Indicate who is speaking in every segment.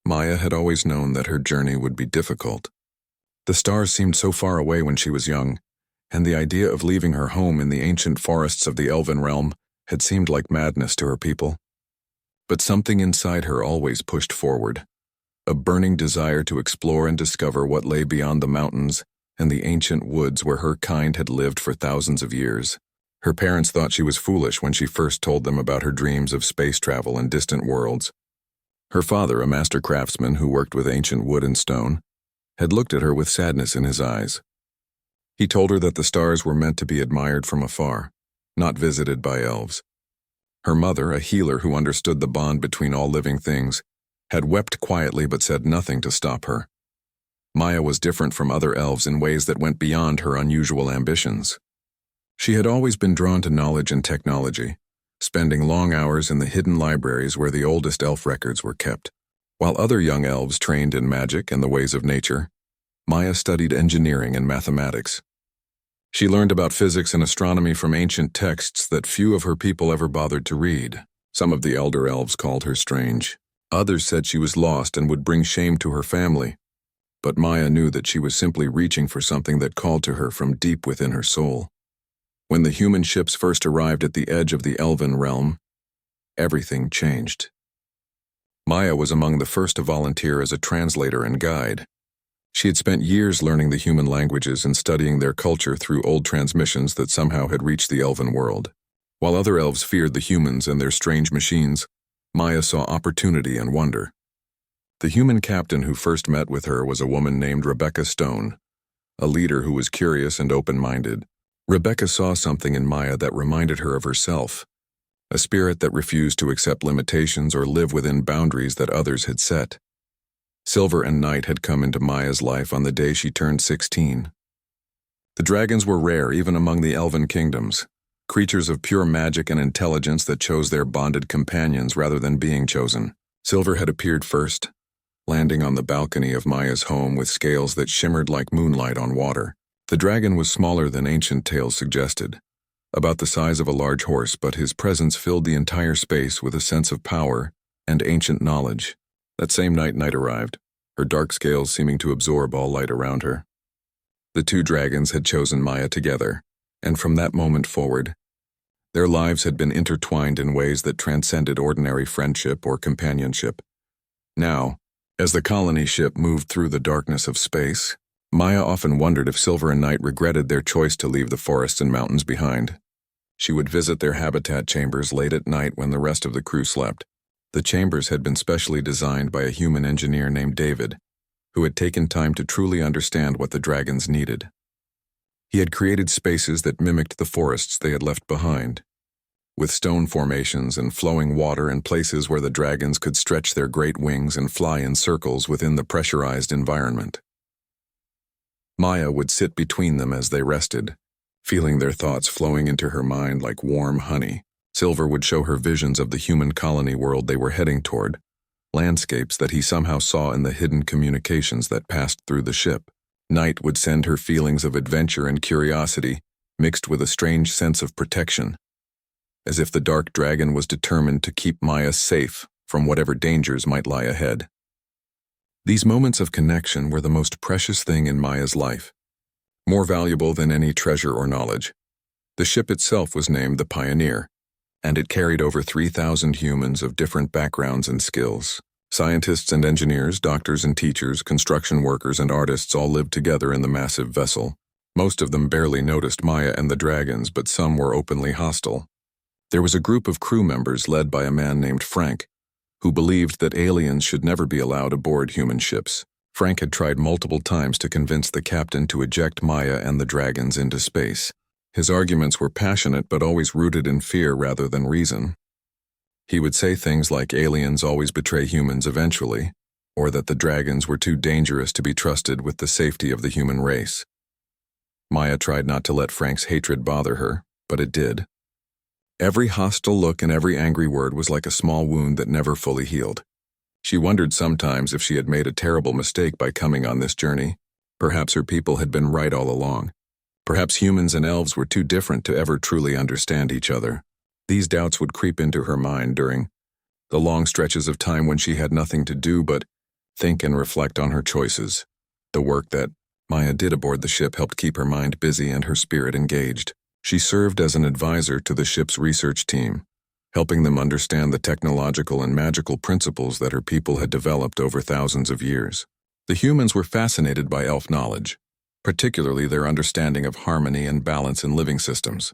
Speaker 1: Maya had always known that her journey would be difficult. The stars seemed so far away when she was young, and the idea of leaving her home in the ancient forests of the Elven realm had seemed like madness to her people. But something inside her always pushed forward, a burning desire to explore and discover what lay beyond the mountains and the ancient woods where her kind had lived for thousands of years. Her parents thought she was foolish when she first told them about her dreams of space travel and distant worlds. Her father, a master craftsman who worked with ancient wood and stone, had looked at her with sadness in his eyes. He told her that the stars were meant to be admired from afar, not visited by elves. Her mother, a healer who understood the bond between all living things, had wept quietly but said nothing to stop her. Maya was different from other elves in ways that went beyond her unusual ambitions. She had always been drawn to knowledge and technology, spending long hours in the hidden libraries where the oldest elf records were kept. While other young elves trained in magic and the ways of nature, Maya studied engineering and mathematics. She learned about physics and astronomy from ancient texts that few of her people ever bothered to read. Some of the elder elves called her strange. Others said she was lost and would bring shame to her family. But Maya knew that she was simply reaching for something that called to her from deep within her soul. When the human ships first arrived at the edge of the Elven realm, everything changed. Maya was among the first to volunteer as a translator and guide. She had spent years learning the human languages and studying their culture through old transmissions that somehow had reached the Elven world. While other elves feared the humans and their strange machines, Maya saw opportunity and wonder. The human captain who first met with her was a woman named Rebecca Stone, a leader who was curious and open-minded. Rebecca saw something in Maya that reminded her of herself, a spirit that refused to accept limitations or live within boundaries that others had set. Silver and Night had come into Maya's life on the day she turned 16. The dragons were rare even among the Elven kingdoms, creatures of pure magic and intelligence that chose their bonded companions rather than being chosen. Silver had appeared first, landing on the balcony of Maya's home with scales that shimmered like moonlight on water. The dragon was smaller than ancient tales suggested, about the size of a large horse, but his presence filled the entire space with a sense of power and ancient knowledge. That same night, Night arrived, her dark scales seeming to absorb all light around her. The two dragons had chosen Maya together, and from that moment forward, their lives had been intertwined in ways that transcended ordinary friendship or companionship. Now, as the colony ship moved through the darkness of space, Maya often wondered if Silver and Night regretted their choice to leave the forests and mountains behind. She would visit their habitat chambers late at night when the rest of the crew slept. The chambers had been specially designed by a human engineer named David, who had taken time to truly understand what the dragons needed. He had created spaces that mimicked the forests they had left behind, with stone formations and flowing water and places where the dragons could stretch their great wings and fly in circles within the pressurized environment. Maya would sit between them as they rested, feeling their thoughts flowing into her mind like warm honey. Silver would show her visions of the human colony world they were heading toward, landscapes that he somehow saw in the hidden communications that passed through the ship. Night would send her feelings of adventure and curiosity, mixed with a strange sense of protection, as if the dark dragon was determined to keep Maya safe from whatever dangers might lie ahead. These moments of connection were the most precious thing in Maya's life, more valuable than any treasure or knowledge. The ship itself was named the Pioneer, and it carried over 3,000 humans of different backgrounds and skills. Scientists and engineers, doctors and teachers, construction workers and artists all lived together in the massive vessel. Most of them barely noticed Maya and the dragons, but some were openly hostile. There was a group of crew members led by a man named Frank, who believed that aliens should never be allowed aboard human ships. Frank had tried multiple times to convince the captain to eject Maya and the dragons into space. His arguments were passionate but always rooted in fear rather than reason. He would say things like aliens always betray humans eventually, or that the dragons were too dangerous to be trusted with the safety of the human race. Maya tried not to let Frank's hatred bother her, but it did. Every hostile look and every angry word was like a small wound that never fully healed. She wondered sometimes if she had made a terrible mistake by coming on this journey. Perhaps her people had been right all along. Perhaps humans and elves were too different to ever truly understand each other. These doubts would creep into her mind during the long stretches of time when she had nothing to do but think and reflect on her choices. The work that Maya did aboard the ship helped keep her mind busy and her spirit engaged. She served as an advisor to the ship's research team, helping them understand the technological and magical principles that her people had developed over thousands of years. The humans were fascinated by elf knowledge, particularly their understanding of harmony and balance in living systems.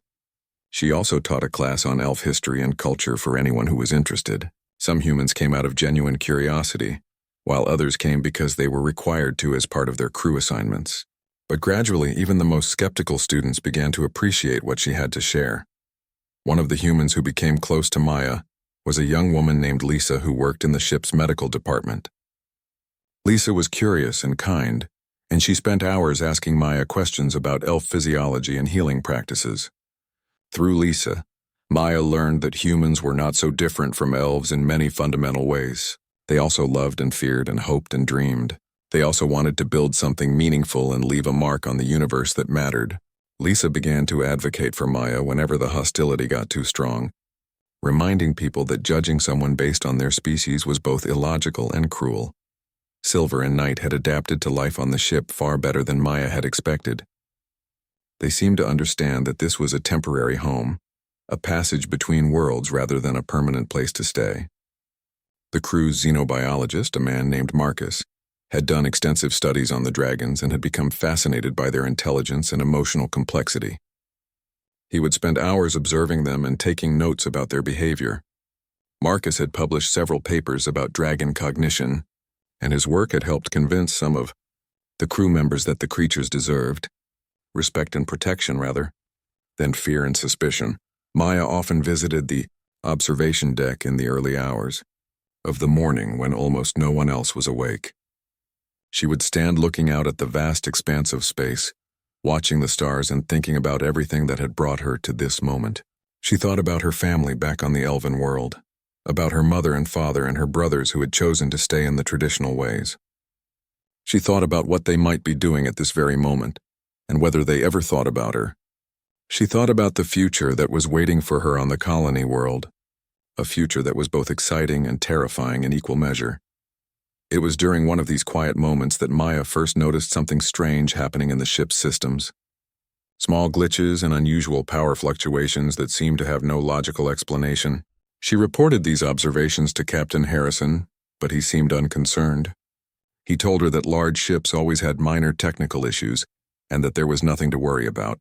Speaker 1: She also taught a class on elf history and culture for anyone who was interested. Some humans came out of genuine curiosity, while others came because they were required to as part of their crew assignments. But gradually, even the most skeptical students began to appreciate what she had to share. One of the humans who became close to Maya was a young woman named Lisa who worked in the ship's medical department. Lisa was curious and kind, and she spent hours asking Maya questions about elf physiology and healing practices. Through Lisa, Maya learned that humans were not so different from elves in many fundamental ways. They also loved and feared and hoped and dreamed. They also wanted to build something meaningful and leave a mark on the universe that mattered. Lisa began to advocate for Maya whenever the hostility got too strong, reminding people that judging someone based on their species was both illogical and cruel. Silver and Night had adapted to life on the ship far better than Maya had expected. They seemed to understand that this was a temporary home, a passage between worlds rather than a permanent place to stay. The crew's xenobiologist, a man named Marcus, had done extensive studies on the dragons and had become fascinated by their intelligence and emotional complexity. He would spend hours observing them and taking notes about their behavior. Marcus had published several papers about dragon cognition, and his work had helped convince some of the crew members that the creatures deserved respect and protection rather than fear and suspicion. Maya often visited the observation deck in the early hours of the morning when almost no one else was awake. She would stand looking out at the vast expanse of space, watching the stars and thinking about everything that had brought her to this moment. She thought about her family back on the elven world, about her mother and father and her brothers who had chosen to stay in the traditional ways. She thought about what they might be doing at this very moment, and whether they ever thought about her. She thought about the future that was waiting for her on the colony world, a future that was both exciting and terrifying in equal measure. It was during one of these quiet moments that Maya first noticed something strange happening in the ship's systems. Small glitches and unusual power fluctuations that seemed to have no logical explanation. She reported these observations to Captain Harrison, but he seemed unconcerned. He told her that large ships always had minor technical issues and that there was nothing to worry about.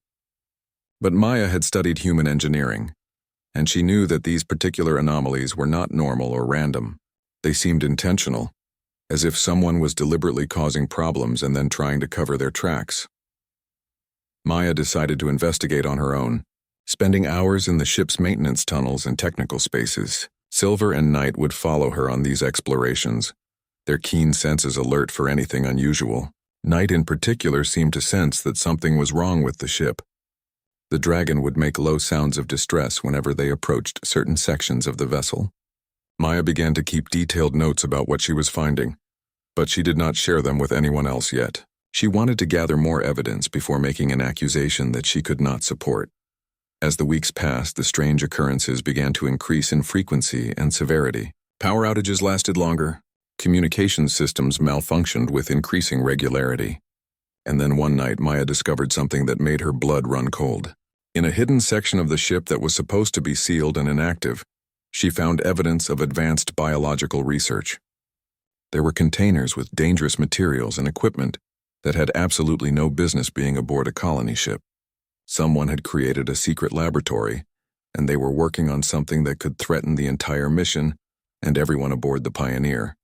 Speaker 1: But Maya had studied human engineering, and she knew that these particular anomalies were not normal or random. They seemed intentional, as if someone was deliberately causing problems and then trying to cover their tracks. Maya decided to investigate on her own, spending hours in the ship's maintenance tunnels and technical spaces. Silver and Night would follow her on these explorations, their keen senses alert for anything unusual. Night in particular seemed to sense that something was wrong with the ship. The dragon would make low sounds of distress whenever they approached certain sections of the vessel. Maya began to keep detailed notes about what she was finding, but she did not share them with anyone else yet. She wanted to gather more evidence before making an accusation that she could not support. As the weeks passed, the strange occurrences began to increase in frequency and severity. Power outages lasted longer. Communication systems malfunctioned with increasing regularity. And then one night, Maya discovered something that made her blood run cold. In a hidden section of the ship that was supposed to be sealed and inactive, she found evidence of advanced biological research. There were containers with dangerous materials and equipment that had absolutely no business being aboard a colony ship. Someone had created a secret laboratory, and they were working on something that could threaten the entire mission and everyone aboard the Pioneer.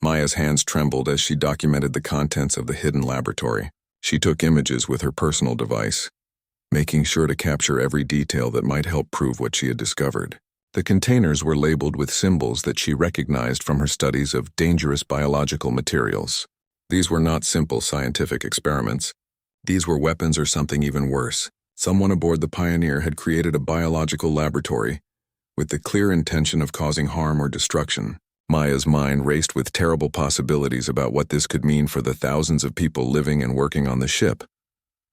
Speaker 1: Maya's hands trembled as she documented the contents of the hidden laboratory. She took images with her personal device, making sure to capture every detail that might help prove what she had discovered. The containers were labeled with symbols that she recognized from her studies of dangerous biological materials. These were not simple scientific experiments. These were weapons or something even worse. Someone aboard the Pioneer had created a biological laboratory with the clear intention of causing harm or destruction. Maya's mind raced with terrible possibilities about what this could mean for the thousands of people living and working on the ship.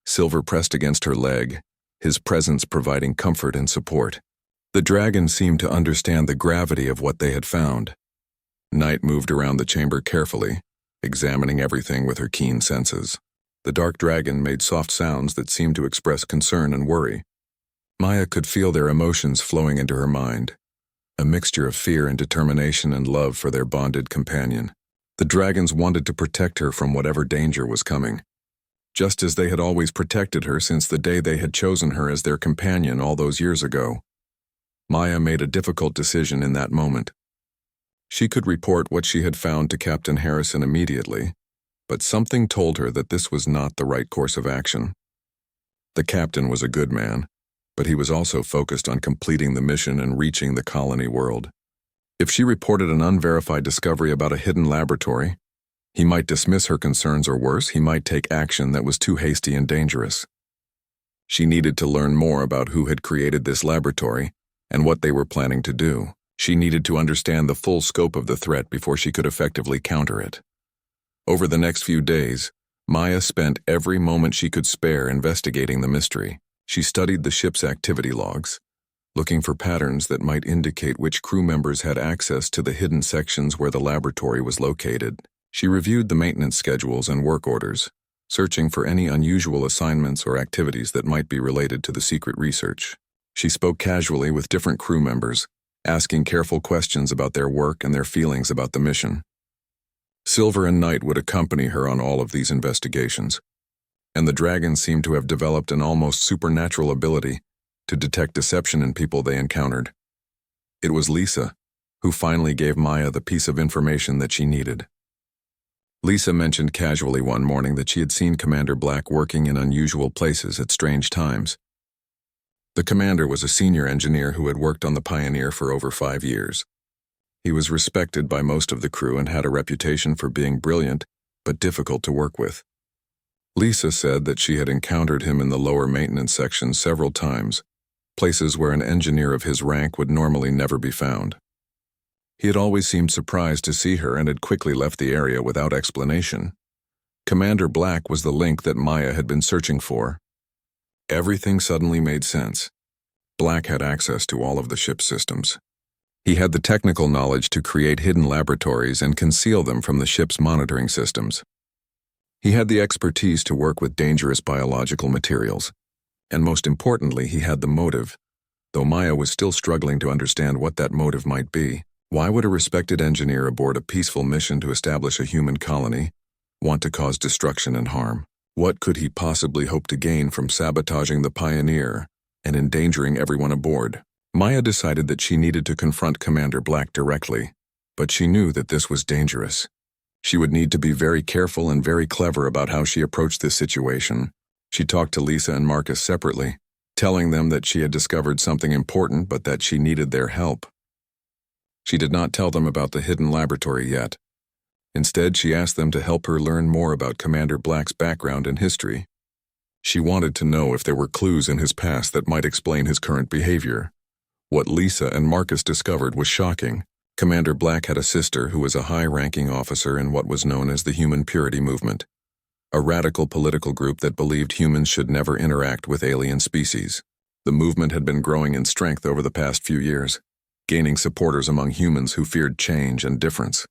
Speaker 1: Silver pressed against her leg, his presence providing comfort and support. The dragon seemed to understand the gravity of what they had found. Night moved around the chamber carefully, examining everything with her keen senses. The dark dragon made soft sounds that seemed to express concern and worry. Maya could feel their emotions flowing into her mind, a mixture of fear and determination and love for their bonded companion. The dragons wanted to protect her from whatever danger was coming, just as they had always protected her since the day they had chosen her as their companion all those years ago. Maya made a difficult decision in that moment. She could report what she had found to Captain Harrison immediately, but something told her that this was not the right course of action. The captain was a good man, but he was also focused on completing the mission and reaching the colony world. If she reported an unverified discovery about a hidden laboratory, he might dismiss her concerns, or worse, he might take action that was too hasty and dangerous. She needed to learn more about who had created this laboratory and what they were planning to do. She needed to understand the full scope of the threat before she could effectively counter it. Over the next few days, Maya spent every moment she could spare investigating the mystery. She studied the ship's activity logs, looking for patterns that might indicate which crew members had access to the hidden sections where the laboratory was located. She reviewed the maintenance schedules and work orders, searching for any unusual assignments or activities that might be related to the secret research. She spoke casually with different crew members, asking careful questions about their work and their feelings about the mission. Silver and Night would accompany her on all of these investigations, and the dragons seemed to have developed an almost supernatural ability to detect deception in people they encountered. It was Lisa who finally gave Maya the piece of information that she needed. Lisa mentioned casually one morning that she had seen Commander Black working in unusual places at strange times. The commander was a senior engineer who had worked on the Pioneer for over 5 years. He was respected by most of the crew and had a reputation for being brilliant but difficult to work with. Lisa said that she had encountered him in the lower maintenance section several times, places where an engineer of his rank would normally never be found. He had always seemed surprised to see her and had quickly left the area without explanation. Commander Black was the link that Maya had been searching for. Everything suddenly made sense. Black had access to all of the ship's systems. He had the technical knowledge to create hidden laboratories and conceal them from the ship's monitoring systems. He had the expertise to work with dangerous biological materials. And most importantly, he had the motive, though Maya was still struggling to understand what that motive might be. Why would a respected engineer aboard a peaceful mission to establish a human colony want to cause destruction and harm? What could he possibly hope to gain from sabotaging the Pioneer and endangering everyone aboard? Maya decided that she needed to confront Commander Black directly, but she knew that this was dangerous. She would need to be very careful and very clever about how she approached this situation. She talked to Lisa and Marcus separately, telling them that she had discovered something important but that she needed their help. She did not tell them about the hidden laboratory yet. Instead, she asked them to help her learn more about Commander Black's background and history. She wanted to know if there were clues in his past that might explain his current behavior. What Lisa and Marcus discovered was shocking. Commander Black had a sister who was a high-ranking officer in what was known as the Human Purity Movement, a radical political group that believed humans should never interact with alien species. The movement had been growing in strength over the past few years, gaining supporters among humans who feared change and difference.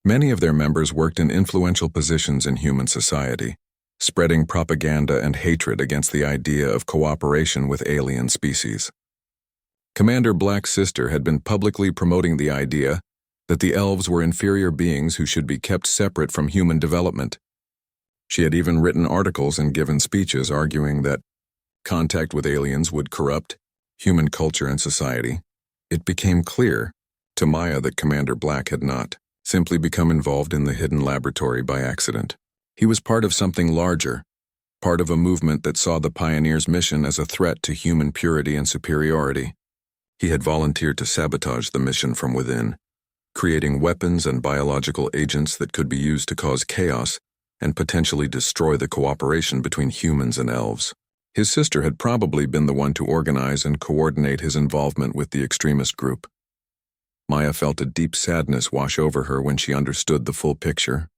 Speaker 1: Many of their members worked in influential positions in human society, spreading propaganda and hatred against the idea of cooperation with alien species. Commander Black's sister had been publicly promoting the idea that the elves were inferior beings who should be kept separate from human development. She had even written articles and given speeches arguing that contact with aliens would corrupt human culture and society. It became clear to Maya that Commander Black had not simply become involved in the hidden laboratory by accident. He was part of something larger, part of a movement that saw the Pioneer's mission as a threat to human purity and superiority. He had volunteered to sabotage the mission from within, creating weapons and biological agents that could be used to cause chaos and potentially destroy the cooperation between humans and elves. His sister had probably been the one to organize and coordinate his involvement with the extremist group. Maya felt a deep sadness wash over her when she understood the full picture.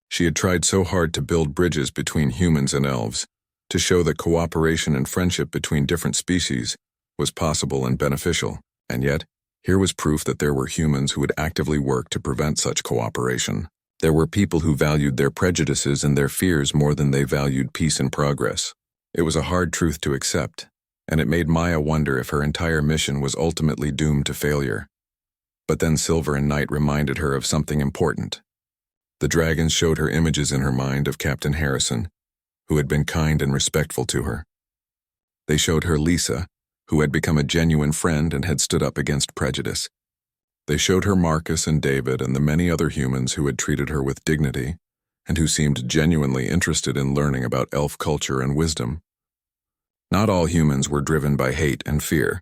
Speaker 1: She had tried so hard to build bridges between humans and elves, to show that cooperation and friendship between different species was possible and beneficial, and yet, here was proof that there were humans who would actively work to prevent such cooperation. There were people who valued their prejudices and their fears more than they valued peace and progress. It was a hard truth to accept, and it made Maya wonder if her entire mission was ultimately doomed to failure. But then Silver and Night reminded her of something important. The dragons showed her images in her mind of Captain Harrison, who had been kind and respectful to her. They showed her Lisa, who had become a genuine friend and had stood up against prejudice. They showed her Marcus and David and the many other humans who had treated her with dignity and who seemed genuinely interested in learning about elf culture and wisdom. Not all humans were driven by hate and fear.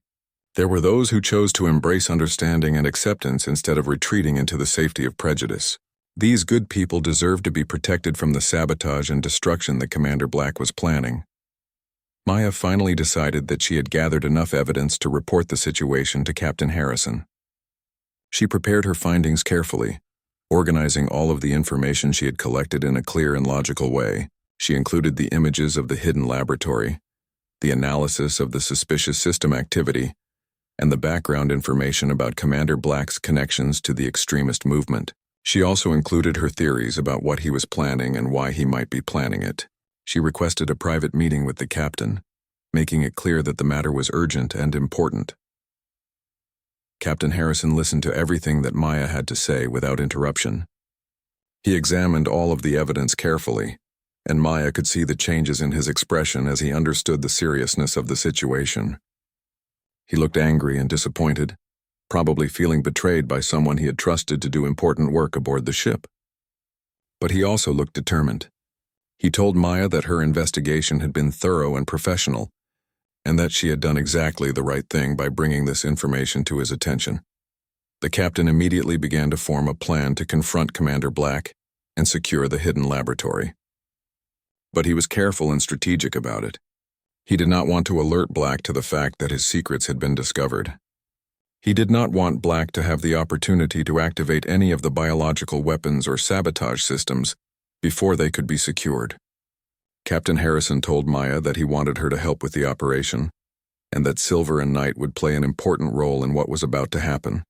Speaker 1: There were those who chose to embrace understanding and acceptance instead of retreating into the safety of prejudice. These good people deserved to be protected from the sabotage and destruction that Commander Black was planning. Maya finally decided that she had gathered enough evidence to report the situation to Captain Harrison. She prepared her findings carefully, organizing all of the information she had collected in a clear and logical way. She included the images of the hidden laboratory, the analysis of the suspicious system activity, and the background information about Commander Black's connections to the extremist movement. She also included her theories about what he was planning and why he might be planning it. She requested a private meeting with the captain, making it clear that the matter was urgent and important. Captain Harrison listened to everything that Maya had to say without interruption. He examined all of the evidence carefully, and Maya could see the changes in his expression as he understood the seriousness of the situation. He looked angry and disappointed, probably feeling betrayed by someone he had trusted to do important work aboard the ship. But he also looked determined. He told Maya that her investigation had been thorough and professional, and that she had done exactly the right thing by bringing this information to his attention. The captain immediately began to form a plan to confront Commander Black and secure the hidden laboratory. But he was careful and strategic about it. He did not want to alert Black to the fact that his secrets had been discovered. He did not want Black to have the opportunity to activate any of the biological weapons or sabotage systems before they could be secured. Captain Harrison told Maya that he wanted her to help with the operation, and that Silver and Night would play an important role in what was about to happen.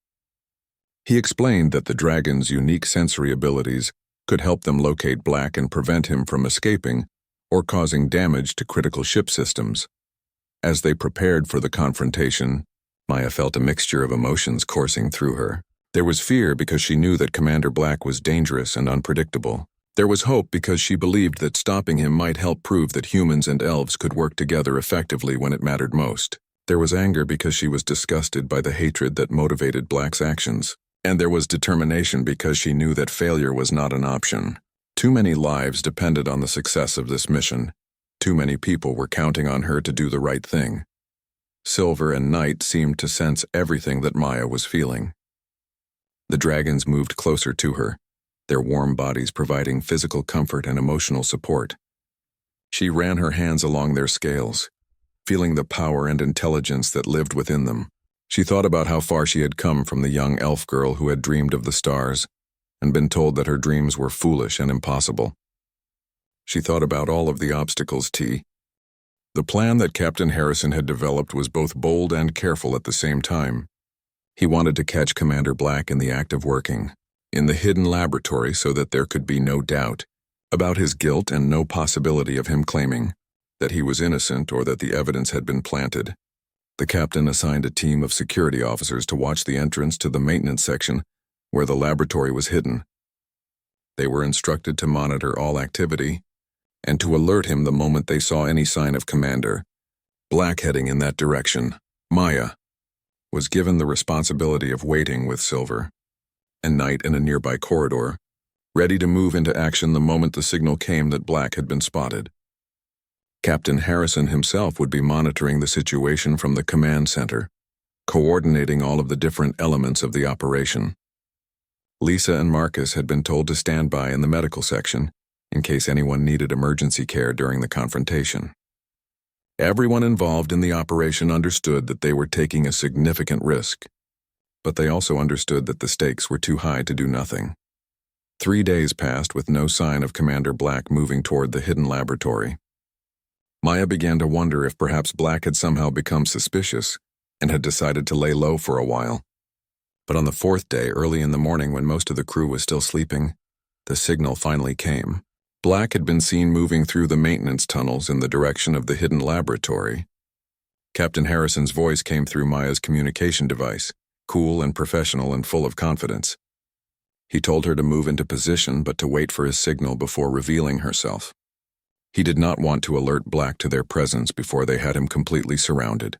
Speaker 1: He explained that the dragon's unique sensory abilities could help them locate Black and prevent him from escaping or causing damage to critical ship systems. As they prepared for the confrontation, Maya felt a mixture of emotions coursing through her. There was fear because she knew that Commander Black was dangerous and unpredictable. There was hope because she believed that stopping him might help prove that humans and elves could work together effectively when it mattered most. There was anger because she was disgusted by the hatred that motivated Black's actions. And there was determination because she knew that failure was not an option. Too many lives depended on the success of this mission. Too many people were counting on her to do the right thing. Silver and Night seemed to sense everything that Maya was feeling. The dragons moved closer to her, their warm bodies providing physical comfort and emotional support. She ran her hands along their scales, feeling the power and intelligence that lived within them. She thought about how far she had come from the young elf girl who had dreamed of the stars and been told that her dreams were foolish and impossible. She thought about all of the obstacles The plan that Captain Harrison had developed was both bold and careful at the same time. He wanted to catch Commander Black in the act of working in the hidden laboratory so that there could be no doubt about his guilt and no possibility of him claiming that he was innocent or that the evidence had been planted. The captain assigned a team of security officers to watch the entrance to the maintenance section where the laboratory was hidden. They were instructed to monitor all activity and to alert him the moment they saw any sign of Commander Black heading in that direction. Maya was given the responsibility of waiting with Silver and Night in a nearby corridor, ready to move into action the moment the signal came that Black had been spotted. Captain Harrison himself would be monitoring the situation from the command center, coordinating all of the different elements of the operation. Lisa and Marcus had been told to stand by in the medical section in case anyone needed emergency care during the confrontation. Everyone involved in the operation understood that they were taking a significant risk, but they also understood that the stakes were too high to do nothing. 3 days passed with no sign of Commander Black moving toward the hidden laboratory. Maya began to wonder if perhaps Black had somehow become suspicious and had decided to lay low for a while. But on the 4th day, early in the morning when most of the crew was still sleeping, The signal finally came. Black had been seen moving through the maintenance tunnels in the direction of the hidden laboratory. Captain Harrison's voice came through Maya's communication device, cool and professional and full of confidence. He told her to move into position but to wait for his signal before revealing herself. He did not want to alert Black to their presence before they had him completely surrounded.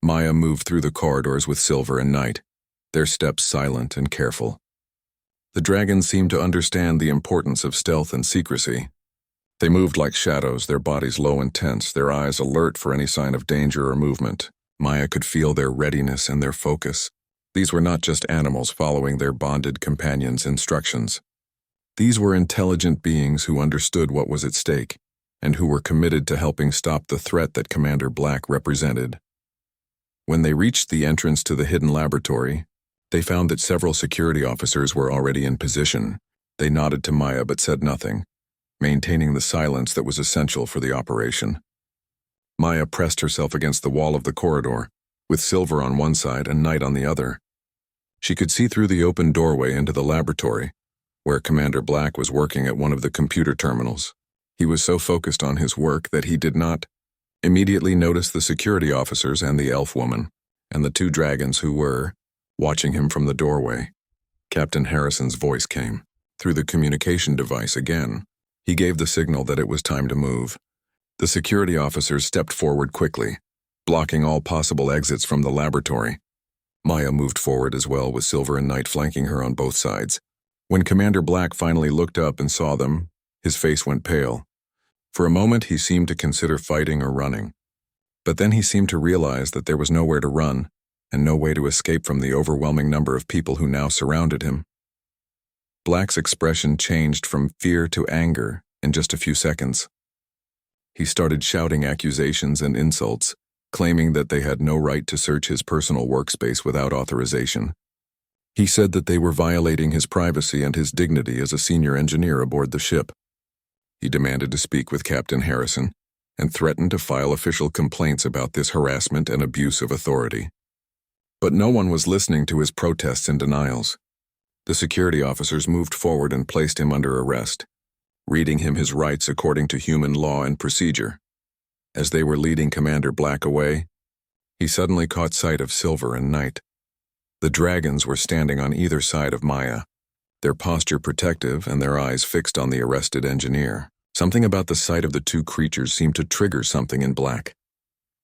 Speaker 1: Maya moved through the corridors with Silver and Night, their steps silent and careful. The dragons seemed to understand the importance of stealth and secrecy. They moved like shadows, their bodies low and tense, their eyes alert for any sign of danger or movement. Maya could feel their readiness and their focus. These were not just animals following their bonded companions' instructions. These were intelligent beings who understood what was at stake, and who were committed to helping stop the threat that Commander Black represented. When they reached the entrance to the hidden laboratory, they found that several security officers were already in position. They nodded to Maya but said nothing, maintaining the silence that was essential for the operation. Maya pressed herself against the wall of the corridor, with Silver on one side and Night on the other. She could see through the open doorway into the laboratory, where Commander Black was working at one of the computer terminals. He was so focused on his work that he did not immediately notice the security officers and the elf woman, and the two dragons who were watching him from the doorway. Captain Harrison's voice came through the communication device again. He gave the signal that it was time to move. The security officers stepped forward quickly, blocking all possible exits from the laboratory. Maya moved forward as well, with Silver and Night flanking her on both sides. When Commander Black finally looked up and saw them, his face went pale. For a moment he seemed to consider fighting or running. But then he seemed to realize that there was nowhere to run, and no way to escape from the overwhelming number of people who now surrounded him. Black's expression changed from fear to anger in just a few seconds. He started shouting accusations and insults, claiming that they had no right to search his personal workspace without authorization. He said that they were violating his privacy and his dignity as a senior engineer aboard the ship. He demanded to speak with Captain Harrison and threatened to file official complaints about this harassment and abuse of authority. But no one was listening to his protests and denials. The security officers moved forward and placed him under arrest, reading him his rights according to human law and procedure. As they were leading Commander Black away, he suddenly caught sight of Silver and Night. The dragons were standing on either side of Maya, their posture protective and their eyes fixed on the arrested engineer. Something about the sight of the two creatures seemed to trigger something in Black.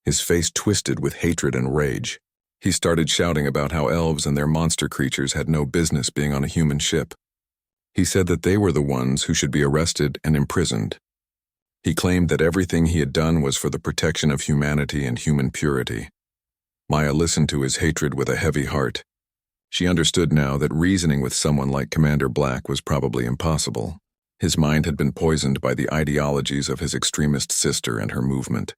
Speaker 1: His face twisted with hatred and rage. He started shouting about how elves and their monster creatures had no business being on a human ship. He said that they were the ones who should be arrested and imprisoned. He claimed that everything he had done was for the protection of humanity and human purity. Maya listened to his hatred with a heavy heart. She understood now that reasoning with someone like Commander Black was probably impossible. His mind had been poisoned by the ideologies of his extremist sister and her movement.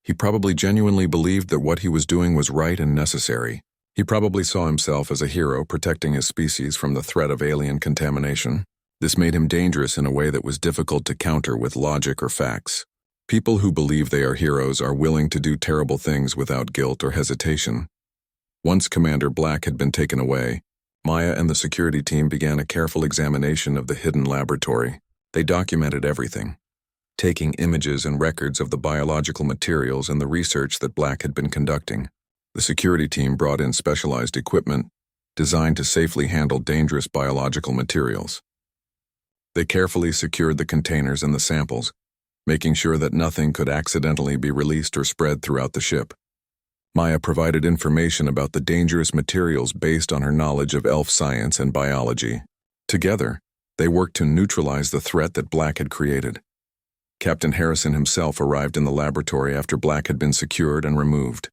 Speaker 1: He probably genuinely believed that what he was doing was right and necessary. He probably saw himself as a hero protecting his species from the threat of alien contamination. This made him dangerous in a way that was difficult to counter with logic or facts. People who believe they are heroes are willing to do terrible things without guilt or hesitation. Once Commander Black had been taken away, Maya and the security team began a careful examination of the hidden laboratory. They documented everything, taking images and records of the biological materials and the research that Black had been conducting. The security team brought in specialized equipment designed to safely handle dangerous biological materials. They carefully secured the containers and the samples, making sure that nothing could accidentally be released or spread throughout the ship. Maya provided information about the dangerous materials based on her knowledge of elf science and biology. Together, they worked to neutralize the threat that Black had created. Captain Harrison himself arrived in the laboratory after Black had been secured and removed.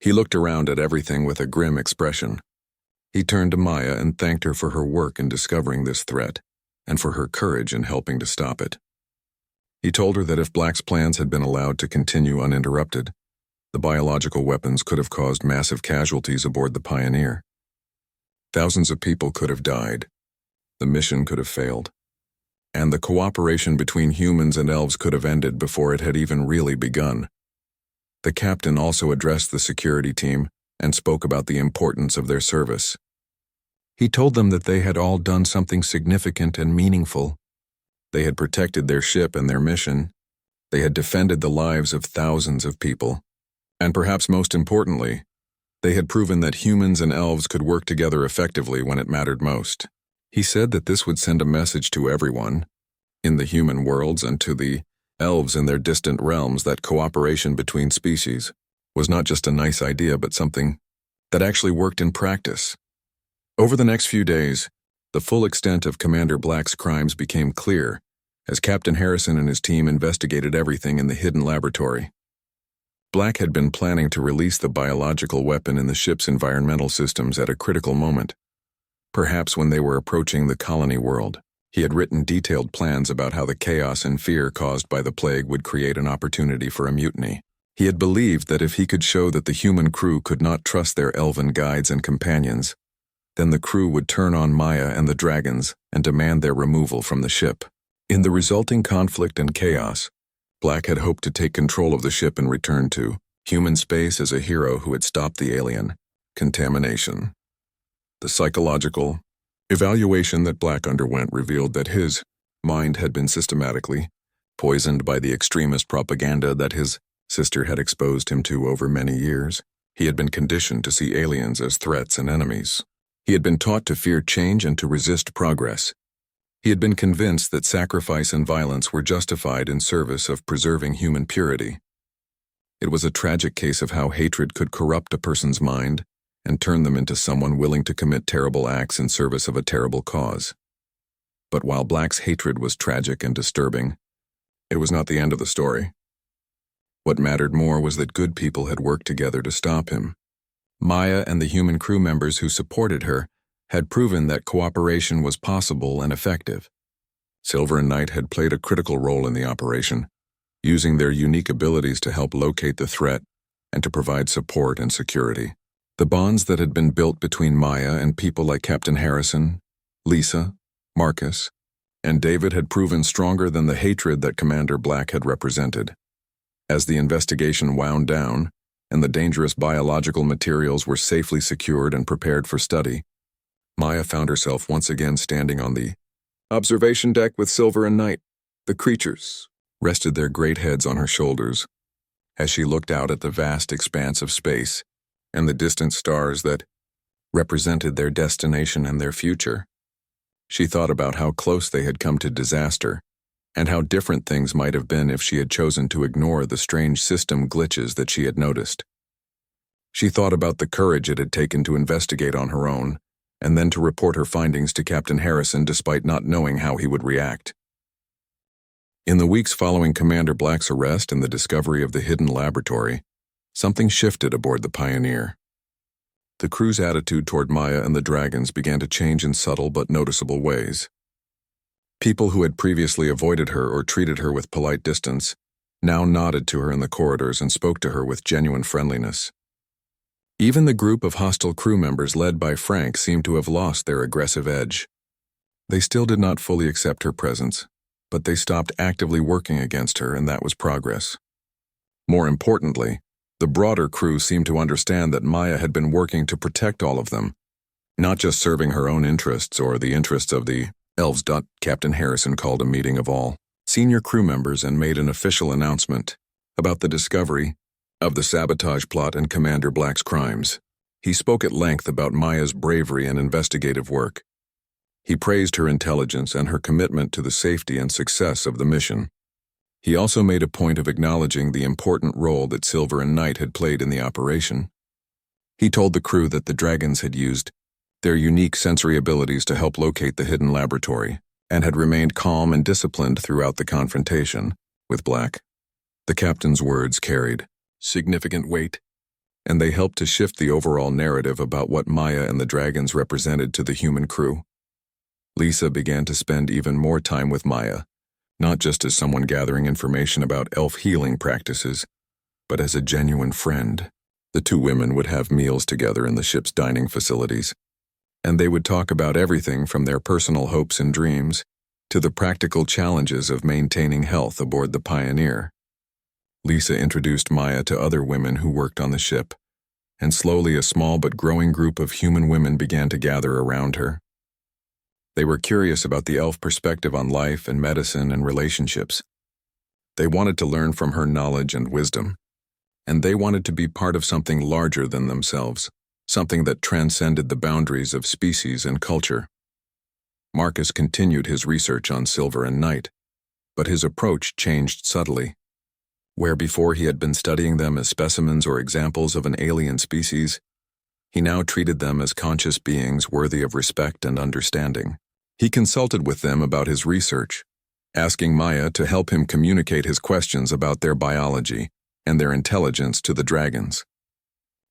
Speaker 1: He looked around at everything with a grim expression. He turned to Maya and thanked her for her work in discovering this threat, and for her courage in helping to stop it. He told her that if Black's plans had been allowed to continue uninterrupted, the biological weapons could have caused massive casualties aboard the Pioneer. Thousands of people could have died. The mission could have failed. And the cooperation between humans and elves could have ended before it had even really begun. The captain also addressed the security team and spoke about the importance of their service. He told them that they had all done something significant and meaningful. They had protected their ship and their mission. They had defended the lives of thousands of people. And perhaps most importantly, they had proven that humans and elves could work together effectively when it mattered most. He said that this would send a message to everyone, in the human worlds and to the elves in their distant realms, that cooperation between species was not just a nice idea but something that actually worked in practice. Over the next few days, the full extent of Commander Black's crimes became clear as Captain Harrison and his team investigated everything in the hidden laboratory. Black had been planning to release the biological weapon in the ship's environmental systems at a critical moment. Perhaps when they were approaching the colony world, he had written detailed plans about how the chaos and fear caused by the plague would create an opportunity for a mutiny. He had believed that if he could show that the human crew could not trust their elven guides and companions, then the crew would turn on Maya and the dragons and demand their removal from the ship. In the resulting conflict and chaos, Black had hoped to take control of the ship and return to human space as a hero who had stopped the alien contamination. The psychological evaluation that Black underwent revealed that his mind had been systematically poisoned by the extremist propaganda that his sister had exposed him to over many years. He had been conditioned to see aliens as threats and enemies. He had been taught to fear change and to resist progress. He had been convinced that sacrifice and violence were justified in service of preserving human purity. It was a tragic case of how hatred could corrupt a person's mind and turn them into someone willing to commit terrible acts in service of a terrible cause. But while Black's hatred was tragic and disturbing, it was not the end of the story. What mattered more was that good people had worked together to stop him. Maya and the human crew members who supported her had proven that cooperation was possible and effective. Silver and Knight had played a critical role in the operation, using their unique abilities to help locate the threat and to provide support and security. The bonds that had been built between Maya and people like Captain Harrison, Lisa, Marcus, and David had proven stronger than the hatred that Commander Black had represented. As the investigation wound down, and the dangerous biological materials were safely secured and prepared for study, Maya found herself once again standing on the observation deck with Silver and Knight. The creatures rested their great heads on her shoulders as she looked out at the vast expanse of space and the distant stars that represented their destination and their future. She thought about how close they had come to disaster and how different things might have been if she had chosen to ignore the strange system glitches that she had noticed. She thought about the courage it had taken to investigate on her own and then to report her findings to Captain Harrison despite not knowing how he would react. In the weeks following Commander Black's arrest and the discovery of the hidden laboratory, something shifted aboard the Pioneer. The crew's attitude toward Maya and the dragons began to change in subtle but noticeable ways. People who had previously avoided her or treated her with polite distance now nodded to her in the corridors and spoke to her with genuine friendliness. Even the group of hostile crew members led by Frank seemed to have lost their aggressive edge. They still did not fully accept her presence, but they stopped actively working against her, and that was progress. More importantly, the broader crew seemed to understand that Maya had been working to protect all of them, not just serving her own interests or the interests of the elves. Captain Harrison called a meeting of all senior crew members and made an official announcement about the discovery of the sabotage plot and Commander Black's crimes. He spoke at length about Maya's bravery and investigative work. He praised her intelligence and her commitment to the safety and success of the mission. He also made a point of acknowledging the important role that Silver and Knight had played in the operation. He told the crew that the dragons had used their unique sensory abilities to help locate the hidden laboratory and had remained calm and disciplined throughout the confrontation with Black. The captain's words carried significant weight, and they helped to shift the overall narrative about what Maya and the dragons represented to the human crew. Lisa began to spend even more time with Maya, not just as someone gathering information about elf healing practices, but as a genuine friend. The two women would have meals together in the ship's dining facilities, and they would talk about everything from their personal hopes and dreams to the practical challenges of maintaining health aboard the Pioneer. Lisa introduced Maya to other women who worked on the ship, and slowly a small but growing group of human women began to gather around her. They were curious about the elf perspective on life and medicine and relationships. They wanted to learn from her knowledge and wisdom, and they wanted to be part of something larger than themselves, something that transcended the boundaries of species and culture. Marcus continued his research on Silver and Night, but his approach changed subtly. Where before he had been studying them as specimens or examples of an alien species, he now treated them as conscious beings worthy of respect and understanding. He consulted with them about his research, asking Maya to help him communicate his questions about their biology and their intelligence to the dragons.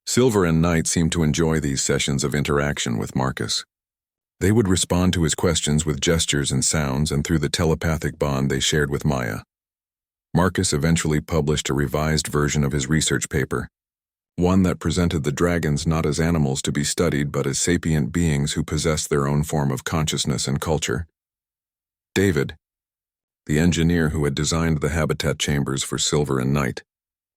Speaker 1: Silver and Night seemed to enjoy these sessions of interaction with Marcus. They would respond to his questions with gestures and sounds and through the telepathic bond they shared with Maya. Marcus eventually published a revised version of his research paper, one that presented the dragons not as animals to be studied but as sapient beings who possessed their own form of consciousness and culture. David, the engineer who had designed the habitat chambers for Silver and Night,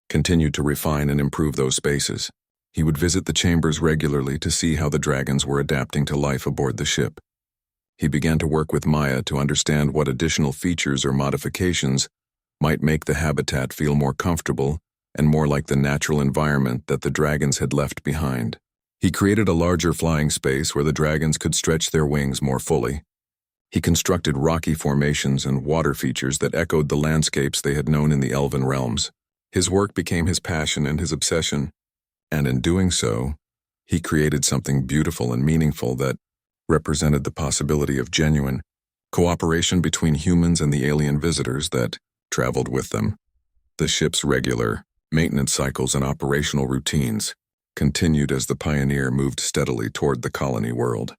Speaker 1: continued to refine and improve those spaces. He would visit the chambers regularly to see how the dragons were adapting to life aboard the ship. He began to work with Maya to understand what additional features or modifications might make the habitat feel more comfortable and more like the natural environment that the dragons had left behind. He created a larger flying space where the dragons could stretch their wings more fully. He constructed rocky formations and water features that echoed the landscapes they had known in the elven realms. His work became his passion and his obsession, and in doing so, he created something beautiful and meaningful that represented the possibility of genuine cooperation between humans and the alien visitors that traveled with them. The ship's regular maintenance cycles and operational routines continued as the Pioneer moved steadily toward the colony world.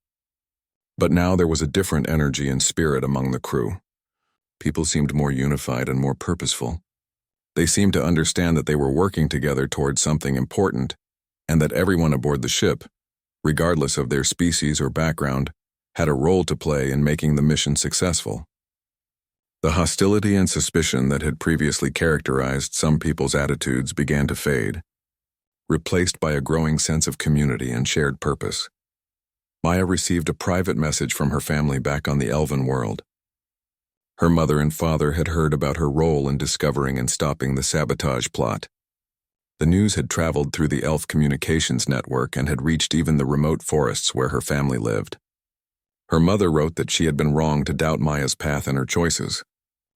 Speaker 1: But now there was a different energy and spirit among the crew. People seemed more unified and more purposeful. They seemed to understand that they were working together towards something important, and that everyone aboard the ship, regardless of their species or background, had a role to play in making the mission successful. The hostility and suspicion that had previously characterized some people's attitudes began to fade, replaced by a growing sense of community and shared purpose. Maya received a private message from her family back on the elven world. Her mother and father had heard about her role in discovering and stopping the sabotage plot. The news had traveled through the elf communications network and had reached even the remote forests where her family lived. Her mother wrote that she had been wrong to doubt Maya's path and her choices.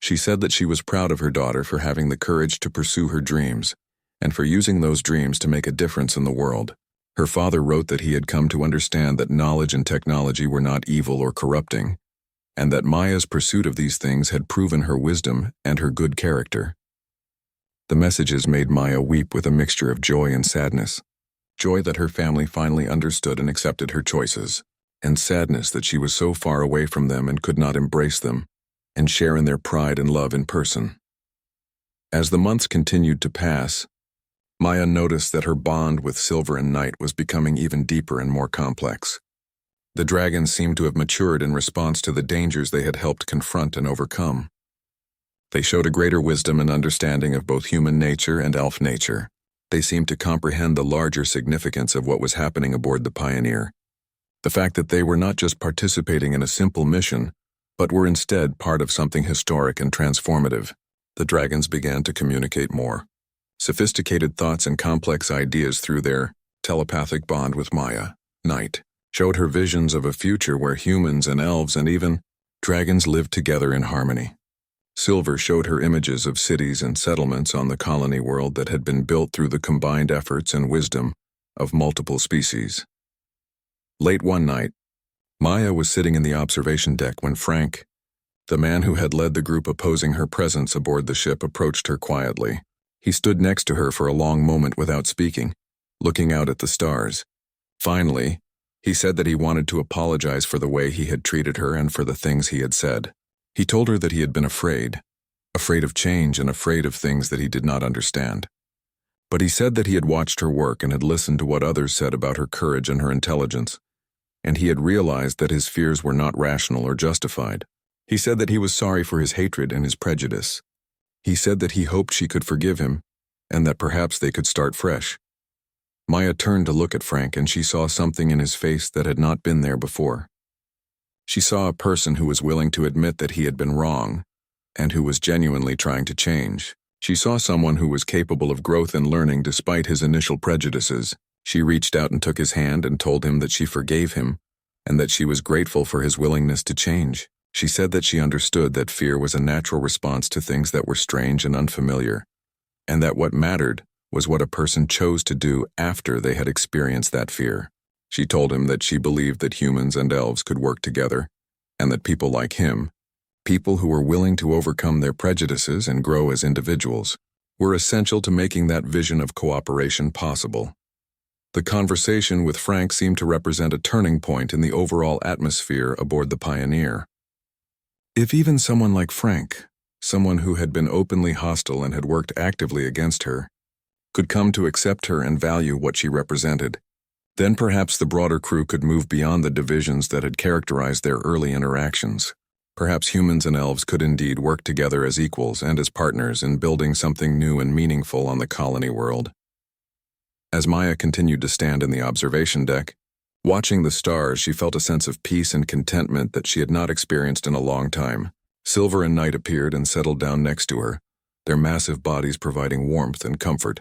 Speaker 1: She said that she was proud of her daughter for having the courage to pursue her dreams, and for using those dreams to make a difference in the world. Her father wrote that he had come to understand that knowledge and technology were not evil or corrupting, and that Maya's pursuit of these things had proven her wisdom and her good character. The messages made Maya weep with a mixture of joy and sadness. Joy that her family finally understood and accepted her choices, and sadness that she was so far away from them and could not embrace them and share in their pride and love in person. As the months continued to pass, Maya noticed that her bond with Silver and Night was becoming even deeper and more complex. The dragons seemed to have matured in response to the dangers they had helped confront and overcome. They showed a greater wisdom and understanding of both human nature and elf nature. They seemed to comprehend the larger significance of what was happening aboard the Pioneer. The fact that they were not just participating in a simple mission, but were instead part of something historic and transformative. The dragons began to communicate more sophisticated thoughts and complex ideas through their telepathic bond with Maya. Night showed her visions of a future where humans and elves and even dragons lived together in harmony. Silver showed her images of cities and settlements on the colony world that had been built through the combined efforts and wisdom of multiple species. Late one night, Maya was sitting in the observation deck when Frank, the man who had led the group opposing her presence aboard the ship, approached her quietly. He stood next to her for a long moment without speaking, looking out at the stars. Finally, he said that he wanted to apologize for the way he had treated her and for the things he had said. He told her that he had been afraid of change and afraid of things that he did not understand. But he said that he had watched her work and had listened to what others said about her courage and her intelligence, and he had realized that his fears were not rational or justified. He said that he was sorry for his hatred and his prejudice. He said that he hoped she could forgive him, and that perhaps they could start fresh. Maya turned to look at Frank and she saw something in his face that had not been there before. She saw a person who was willing to admit that he had been wrong and who was genuinely trying to change. She saw someone who was capable of growth and learning despite his initial prejudices. She reached out and took his hand and told him that she forgave him and that she was grateful for his willingness to change. She said that she understood that fear was a natural response to things that were strange and unfamiliar, and that what mattered was what a person chose to do after they had experienced that fear. She told him that she believed that humans and elves could work together, and that people like him, people who were willing to overcome their prejudices and grow as individuals, were essential to making that vision of cooperation possible. The conversation with Frank seemed to represent a turning point in the overall atmosphere aboard the Pioneer. If even someone like Frank, someone who had been openly hostile and had worked actively against her, could come to accept her and value what she represented, then perhaps the broader crew could move beyond the divisions that had characterized their early interactions. Perhaps humans and elves could indeed work together as equals and as partners in building something new and meaningful on the colony world. As Maya continued to stand in the observation deck, watching the stars, she felt a sense of peace and contentment that she had not experienced in a long time. Silver and Night appeared and settled down next to her, their massive bodies providing warmth and comfort.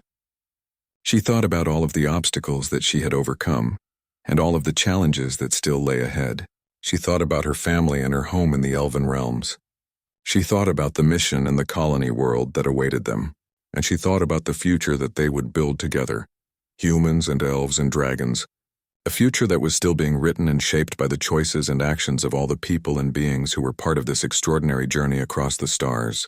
Speaker 1: She thought about all of the obstacles that she had overcome, and all of the challenges that still lay ahead. She thought about her family and her home in the Elven realms. She thought about the mission and the colony world that awaited them, and she thought about the future that they would build together, humans and elves and dragons, a future that was still being written and shaped by the choices and actions of all the people and beings who were part of this extraordinary journey across the stars.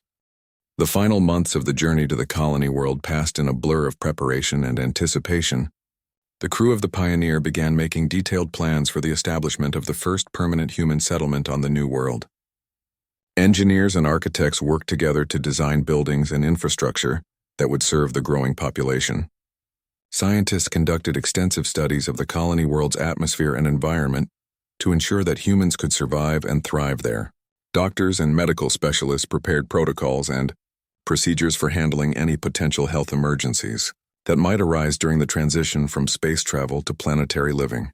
Speaker 1: The final months of the journey to the colony world passed in a blur of preparation and anticipation. The crew of the Pioneer began making detailed plans for the establishment of the first permanent human settlement on the new world. Engineers and architects worked together to design buildings and infrastructure that would serve the growing population. Scientists conducted extensive studies of the colony world's atmosphere and environment to ensure that humans could survive and thrive there. Doctors and medical specialists prepared protocols and procedures for handling any potential health emergencies that might arise during the transition from space travel to planetary living.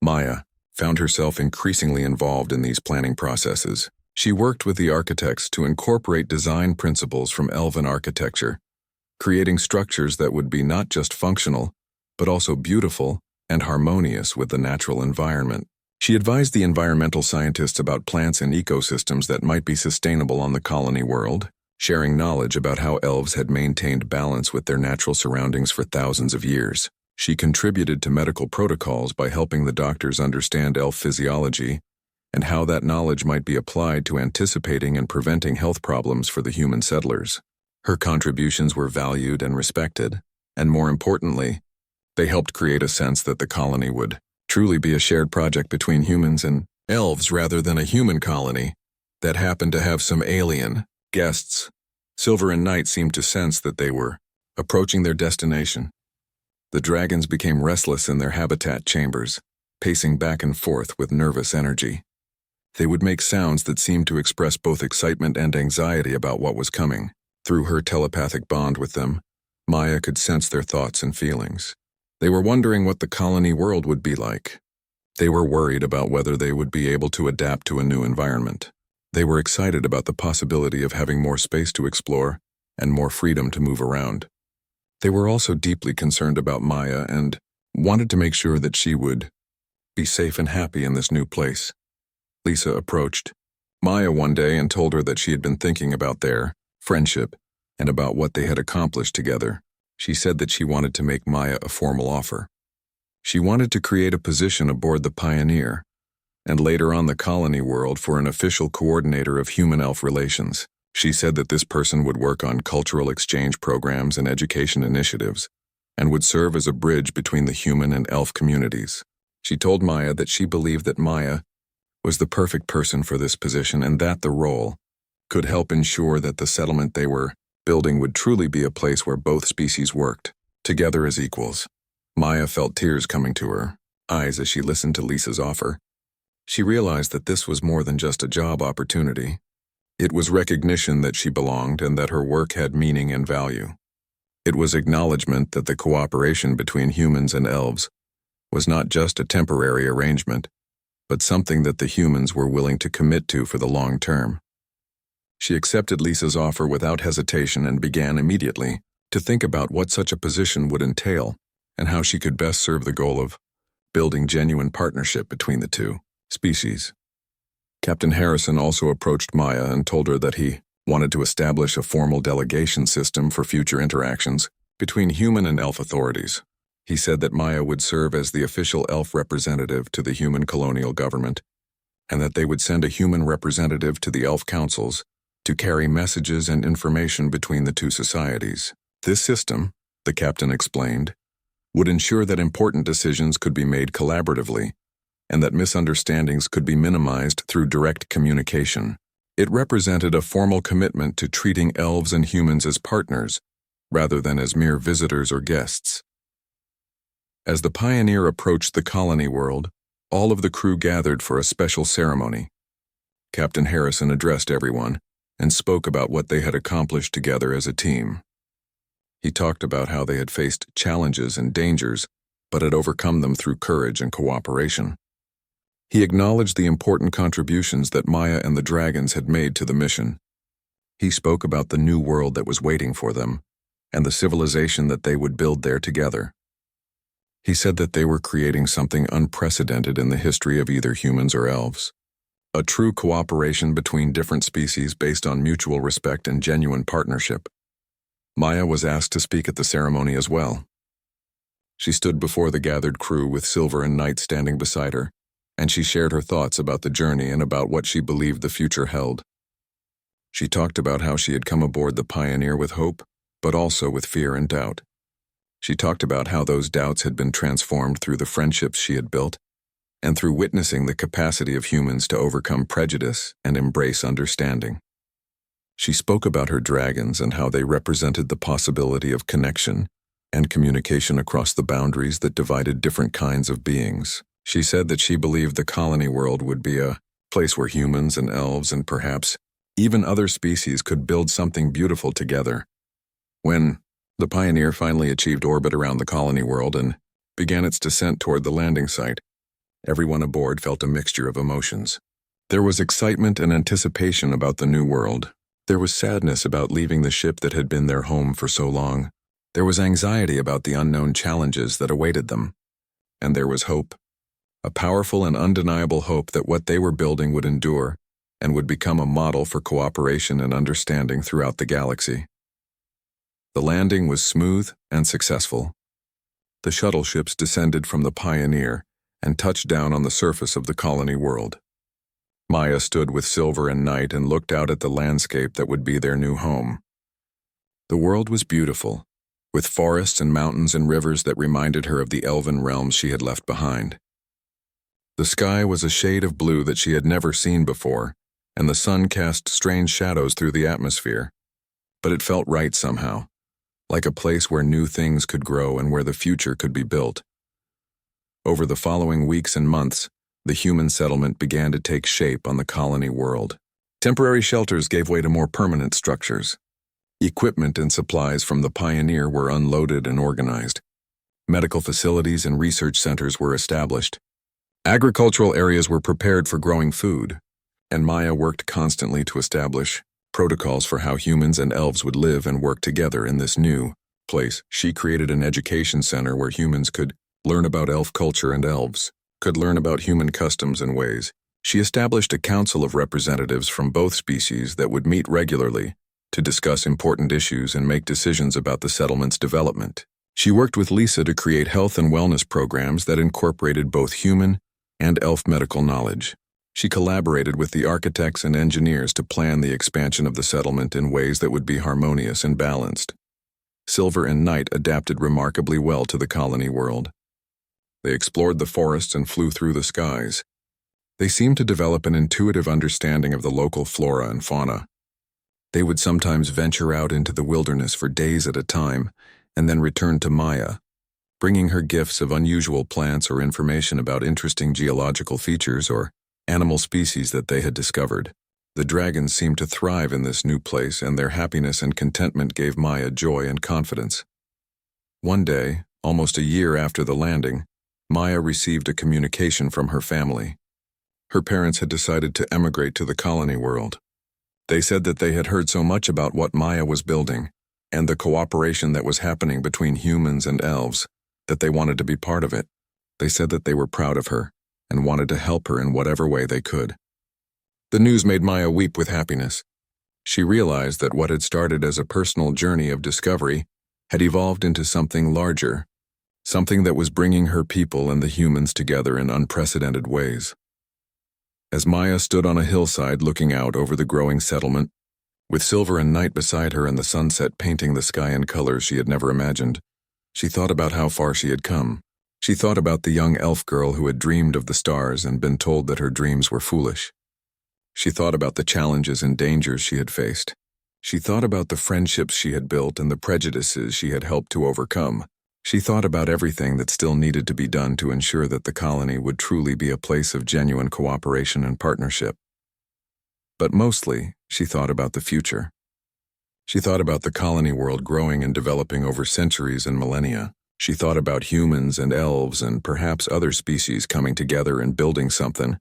Speaker 1: Maya found herself increasingly involved in these planning processes. She worked with the architects to incorporate design principles from Elven architecture, creating structures that would be not just functional, but also beautiful and harmonious with the natural environment. She advised the environmental scientists about plants and ecosystems that might be sustainable on the colony world, sharing knowledge about how elves had maintained balance with their natural surroundings for thousands of years. She contributed to medical protocols by helping the doctors understand elf physiology and how that knowledge might be applied to anticipating and preventing health problems for the human settlers. Her contributions were valued and respected, and more importantly, they helped create a sense that the colony would truly be a shared project between humans and elves rather than a human colony that happened to have some alien guests. Silver and Night seemed to sense that they were approaching their destination. The dragons became restless in their habitat chambers, pacing back and forth with nervous energy. They would make sounds that seemed to express both excitement and anxiety about what was coming. Through her telepathic bond with them, Maya could sense their thoughts and feelings. They were wondering what the colony world would be like. They were worried about whether they would be able to adapt to a new environment. They were excited about the possibility of having more space to explore and more freedom to move around. They were also deeply concerned about Maya and wanted to make sure that she would be safe and happy in this new place. Lisa approached Maya one day and told her that she had been thinking about their friendship and about what they had accomplished together. She said that she wanted to make Maya a formal offer. She wanted to create a position aboard the Pioneer, and later on the colony world for an official coordinator of human-elf relations. She said that this person would work on cultural exchange programs and education initiatives, and would serve as a bridge between the human and elf communities. She told Maya that she believed that Maya was the perfect person for this position and that the role could help ensure that the settlement they were building would truly be a place where both species worked together as equals. Maya felt tears coming to her eyes as she listened to Lisa's offer. She realized that this was more than just a job opportunity. It was recognition that she belonged and that her work had meaning and value. It was acknowledgement that the cooperation between humans and elves was not just a temporary arrangement, but something that the humans were willing to commit to for the long term. She accepted Lisa's offer without hesitation and began immediately to think about what such a position would entail and how she could best serve the goal of building genuine partnership between the two species. Captain Harrison also approached Maya and told her that he wanted to establish a formal delegation system for future interactions between human and elf authorities. He said that Maya would serve as the official elf representative to the human colonial government, and that they would send a human representative to the elf councils to carry messages and information between the two societies. This system, the captain explained, would ensure that important decisions could be made collaboratively, and that misunderstandings could be minimized through direct communication. It represented a formal commitment to treating elves and humans as partners, rather than as mere visitors or guests. As the Pioneer approached the colony world, all of the crew gathered for a special ceremony. Captain Harrison addressed everyone and spoke about what they had accomplished together as a team. He talked about how they had faced challenges and dangers, but had overcome them through courage and cooperation. He acknowledged the important contributions that Maya and the dragons had made to the mission. He spoke about the new world that was waiting for them, and the civilization that they would build there together. He said that they were creating something unprecedented in the history of either humans or elves. A true cooperation between different species based on mutual respect and genuine partnership. Maya was asked to speak at the ceremony as well. She stood before the gathered crew with Silver and Night standing beside her, and she shared her thoughts about the journey and about what she believed the future held. She talked about how she had come aboard the Pioneer with hope, but also with fear and doubt. She talked about how those doubts had been transformed through the friendships she had built, and through witnessing the capacity of humans to overcome prejudice and embrace understanding. She spoke about her dragons and how they represented the possibility of connection and communication across the boundaries that divided different kinds of beings. She said that she believed the colony world would be a place where humans and elves and perhaps even other species could build something beautiful together. When the Pioneer finally achieved orbit around the colony world and began its descent toward the landing site, everyone aboard felt a mixture of emotions. There was excitement and anticipation about the new world. There was sadness about leaving the ship that had been their home for so long. There was anxiety about the unknown challenges that awaited them. And there was hope. A powerful and undeniable hope that what they were building would endure and would become a model for cooperation and understanding throughout the galaxy. The landing was smooth and successful. The shuttle ships descended from the Pioneer and touched down on the surface of the colony world. Maya stood with Silver and Night and looked out at the landscape that would be their new home. The world was beautiful, with forests and mountains and rivers that reminded her of the elven realms she had left behind. The sky was a shade of blue that she had never seen before, and the sun cast strange shadows through the atmosphere. But it felt right somehow, like a place where new things could grow and where the future could be built. Over the following weeks and months, the human settlement began to take shape on the colony world. Temporary shelters gave way to more permanent structures. Equipment and supplies from the Pioneer were unloaded and organized. Medical facilities and research centers were established. Agricultural areas were prepared for growing food, and Maya worked constantly to establish protocols for how humans and elves would live and work together in this new place. She created an education center where humans could learn about elf culture and elves could learn about human customs and ways. She established a council of representatives from both species that would meet regularly to discuss important issues and make decisions about the settlement's development. She worked with Lisa to create health and wellness programs that incorporated both human and elf medical knowledge. She collaborated with the architects and engineers to plan the expansion of the settlement in ways that would be harmonious and balanced. Silver and Night adapted remarkably well to the colony world. They explored the forests and flew through the skies. They seemed to develop an intuitive understanding of the local flora and fauna. They would sometimes venture out into the wilderness for days at a time and then return to Maya, bringing her gifts of unusual plants or information about interesting geological features or animal species that they had discovered. The dragons seemed to thrive in this new place, and their happiness and contentment gave Maya joy and confidence. One day, almost a year after the landing, Maya received a communication from her family. Her parents had decided to emigrate to the colony world. They said that they had heard so much about what Maya was building, and the cooperation that was happening between humans and elves, that they wanted to be part of it. They said that they were proud of her, and wanted to help her in whatever way they could. The news made Maya weep with happiness. She realized that what had started as a personal journey of discovery had evolved into something larger, something that was bringing her people and the humans together in unprecedented ways. As Maya stood on a hillside looking out over the growing settlement, with silver and night beside her and the sunset painting the sky in colors she had never imagined, she thought about how far she had come. She thought about the young elf girl who had dreamed of the stars and been told that her dreams were foolish. She thought about the challenges and dangers she had faced. She thought about the friendships she had built and the prejudices she had helped to overcome. She thought about everything that still needed to be done to ensure that the colony would truly be a place of genuine cooperation and partnership. But mostly, she thought about the future. She thought about the colony world growing and developing over centuries and millennia. She thought about humans and elves and perhaps other species coming together and building something